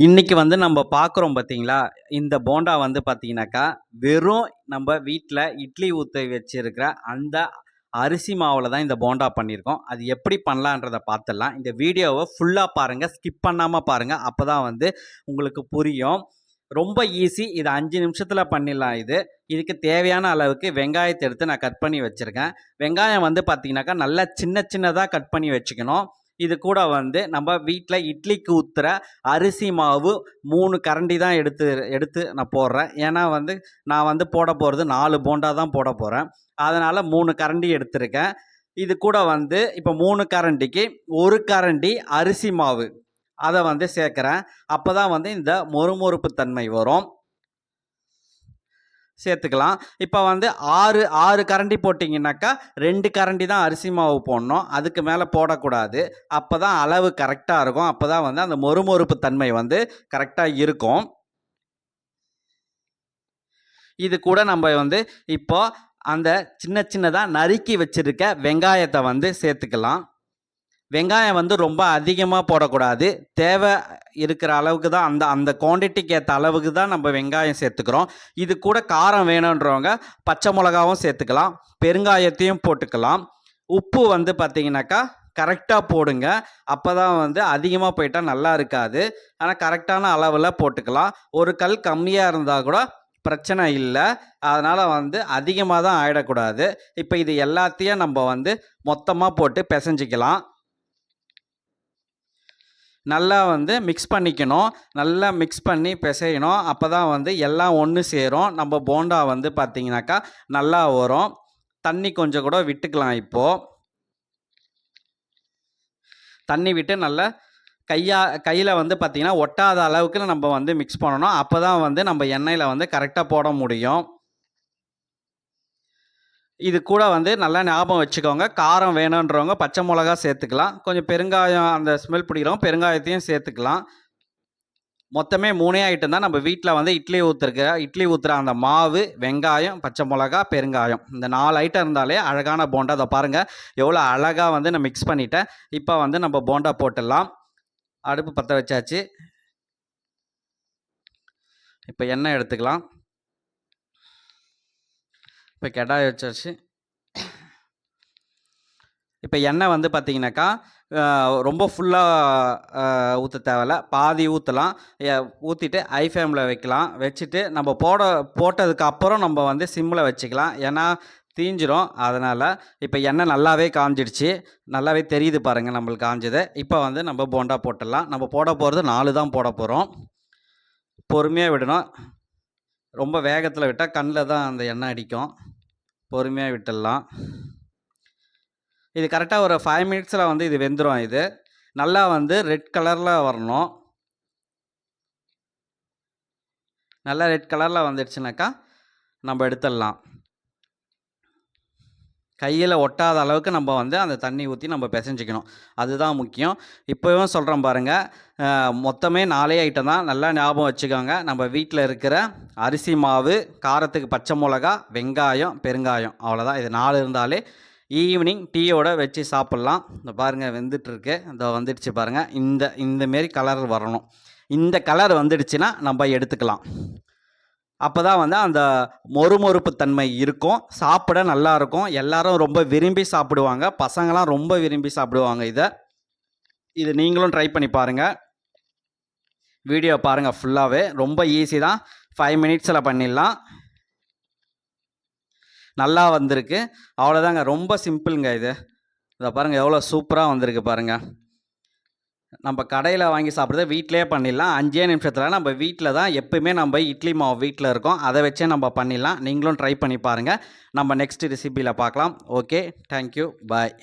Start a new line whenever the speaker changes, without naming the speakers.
இன்னைக்கு வந்து நம்ம பார்க்குறோம் பார்த்தீங்களா, இந்த போண்டா வந்து பார்த்தீங்கன்னாக்கா, வெறும் நம்ம வீட்ல இட்லி ஊத்த வச்சிருக்கிற அந்த அரிசி மாவுல தான் இந்த போண்டா பண்ணியிருக்கோம். அது எப்படி பண்ணலான்றத பார்த்துடலாம். இந்த வீடியோவ ஃபுல்லா பாருங்க. ஸ்கிப் பண்ணாம பாருங்க. அப்பதான் வந்து உங்களுக்கு புரியும். ரொம்ப ஈஸி. இது 5 நிமிஷத்துல பண்ணிடலாம் இது. இதுக்கு தேவையான அளவுக்கு வெங்காயத்த எடுத்து நான் கட் பண்ணி வச்சிருக்கேன். வெங்காயம் வந்து பார்த்தீங்கன்னாக்கா, நல்லா சின்ன சின்னதா கட் பண்ணி வச்சுக்கணும். இது கூட வந்து நம்ம வீட்ல இட்லிக்கு ஊத்துற அரிசி மாவு 3 கரண்டி தான் எடுத்து எடுத்து நான் போடுறேன். ஏன்னா வந்து நான் வந்து போட போறது 4 போண்டா தான் போட போறேன். அதனால 3 கரண்டி எடுத்திருக்கேன். இது கூட வந்து இப்போ 3 கரண்டிக்கு 1 கரண்டி அரிசி மாவு அத வந்து சேர்க்கிறேன். அப்பதான் வந்து இந்த மொறுமொறுப்பு தன்மை வரும். சேர்த்துக்கலாம். இப்போ வந்து 6 கரண்டி போட்டிங்கனாக்கா 2 கரண்டி தான் அரிசி மாவு போடணும். அதுக்கு மேலே போடக்கூடாது. அப்போ தான் அளவு கரெக்டாக இருக்கும். அப்போ தான் வந்து அந்த மொறுமொறுப்பு தன்மை வந்து கரெக்டாக இருக்கும். இது கூட நம்ம வந்து இப்போ அந்த சின்ன சின்னதாக நறுக்கி வச்சிருக்க வெங்காயத்தை வந்து சேர்த்துக்கலாம். வெங்காயம் வந்து ரொம்ப அதிகமாக போடக்கூடாது. தேவை இருக்கிற அளவுக்கு தான் அந்த அந்த குவான்டிட்டிக்கு ஏற்ற அளவுக்கு தான் நம்ம வெங்காயம் சேர்த்துக்கிறோம். இது கூட காரம் வேணுன்றவங்க பச்சை மிளகாவும் சேர்த்துக்கலாம், பெருங்காயத்தையும் போட்டுக்கலாம். உப்பு வந்து பார்த்தீங்கன்னாக்கா கரெக்டாக போடுங்க. அப்போ தான் வந்து அதிகமாக போயிட்டால் நல்லா இருக்காது. ஆனால் கரெக்டான அளவில் போட்டுக்கலாம். ஒரு கல் கம்மியாக இருந்தால் கூட பிரச்சனை இல்லை. அதனால் வந்து அதிகமாக தான் ஆயிடக்கூடாது. இப்போ இது எல்லாத்தையும் நம்ம வந்து மொத்தமாக போட்டு பிசைஞ்சிக்கலாம். நல்லா வந்து மிக்ஸ் பண்ணிக்கணும். நல்லா மிக்ஸ் பண்ணி பிசையணும். அப்போ தான் வந்து எல்லாம் ஒன்று சேரும். நம்ம போண்டா வந்து பார்த்தீங்கன்னாக்கா நல்லா வரும். தண்ணி கொஞ்சம் கூட விட்டுக்கலாம். இப்போது தண்ணி விட்டு நல்லா கையில் வந்து பார்த்திங்கன்னா ஒட்டாத அளவுக்கு நம்ம வந்து மிக்ஸ் பண்ணணும். அப்போ தான் வந்து நம்ம எண்ணெயில் வந்து கரெக்டாக போட முடியும். இது கூட வந்து நல்லா ஞாபகம் வச்சுக்கோங்க. காரம் வேணுன்றவங்க பச்சை மிளகா சேர்த்துக்கலாம். கொஞ்சம் பெருங்காயம் அந்த ஸ்மெல் பிடிக்கிறவங்க பெருங்காயத்தையும் சேர்த்துக்கலாம். மொத்தமே 3 ஐட்டம் தான் நம்ம வீட்டில் வந்து இட்லி ஊற்றுற அந்த மாவு, வெங்காயம், பச்சை மிளகா, பெருங்காயம். இந்த 4 ஐட்டம் இருந்தாலே அழகான போண்டா. அதை பாருங்கள் எவ்வளோ அழகாக வந்து நான் மிக்ஸ் பண்ணிட்டேன். இப்போ வந்து நம்ம போண்டா போட்டுடலாம். அடுப்பு பற்ற வச்சாச்சு. இப்போ எண்ணெய் எடுத்துக்கலாம். இப்போ கடாய் வச்சாச்சு. இப்போ எண்ணெய் வந்து பார்த்தீங்கன்னாக்கா ரொம்ப ஃபுல்லாக ஊற்ற தேவையில்ல. பாதி ஊற்றலாம். ஊற்றிட்டு ஹை ஃப்ளேமில் வைக்கலாம். வச்சுட்டு நம்ம போட்டதுக்கப்புறம் நம்ம வந்து சிம்மில் வச்சுக்கலாம். ஏன்னா தீஞ்சிரும். அதனால் இப்போ எண்ணெய் நல்லாவே காஞ்சிடுச்சு. நல்லாவே தெரியுது பாருங்கள் நம்மளுக்கு காஞ்சது. இப்போ வந்து நம்ம போண்டா போட்டுடலாம். நம்ம போட போகிறது 4 தான் போட போகிறோம். பொறுமையாக விடணும். ரொம்ப வேகத்தில் விட்டால் கண்ணில் தான் அந்த எண்ணெய் அடிக்கும். பொறுமையாக விட்டுடலாம். இது கரெக்டாக ஒரு 5 மினிட்ஸில் வந்து இது வெந்துடும். இது நல்லா வந்து ரெட் கலரில் வரணும். நல்லா ரெட் கலரில் வந்துடுச்சுனாக்கா நம்ம எடுத்துடலாம். கையில் ஒட்டாத அளவுக்கு நம்ம வந்து அந்த தண்ணி ஊற்றி நம்ம பிசைஞ்சிக்கணும். அதுதான் முக்கியம். இப்போவும் சொல்கிறேன் பாருங்கள், மொத்தமே 4 ஐட்டம் தான். நல்லா ஞாபகம் வச்சுக்கோங்க. நம்ம வீட்டில் இருக்கிற அரிசி மாவு, காரத்துக்கு பச்சை மிளகா, வெங்காயம், பெருங்காயம், அவ்வளோதான். இது 4 இருந்தாலே ஈவினிங் டீயோட வச்சு சாப்பிட்லாம். இந்த பாருங்கள் வெந்துட்டுருக்கு. இந்த வந்துடுச்சு பாருங்கள். இந்தமாரி கலர் வரணும். இந்த கலர் வந்துடுச்சுன்னா நம்ம எடுத்துக்கலாம். அப்போ தான் வந்து அந்த மொறுமொறுப்பு தன்மை இருக்கும். சாப்பிட நல்லாயிருக்கும். எல்லோரும் ரொம்ப விரும்பி சாப்பிடுவாங்க. பசங்களாம் ரொம்ப விரும்பி சாப்பிடுவாங்க இது நீங்களும் ட்ரை பண்ணி பாருங்கள். வீடியோ பாருங்கள் ஃபுல்லாகவே. ரொம்ப ஈஸி தான். 5 மினிட்ஸில் பண்ணிடலாம். நல்லா வந்திருக்கு. அவ்வளோதாங்க. ரொம்ப சிம்பிளுங்க இது. இதை பாருங்கள் எவ்வளோ சூப்பராக வந்திருக்கு பாருங்கள். நம்ம கடையில் வாங்கி சாப்பிட்றத வீட்டிலே பண்ணிடலாம். 5 நிமிஷத்தில் நம்ம வீட்டில் தான் எப்போயுமே நம்ம இட்லி மாவு வீட்டில் இருக்கோம். அதை வச்சே நம்ம பண்ணிடலாம். நீங்களும் ட்ரை பண்ணி பாருங்கள். நம்ம நெக்ஸ்ட் ரெசிபியில் பார்க்கலாம். ஓகே, தேங்க்யூ, பாய்.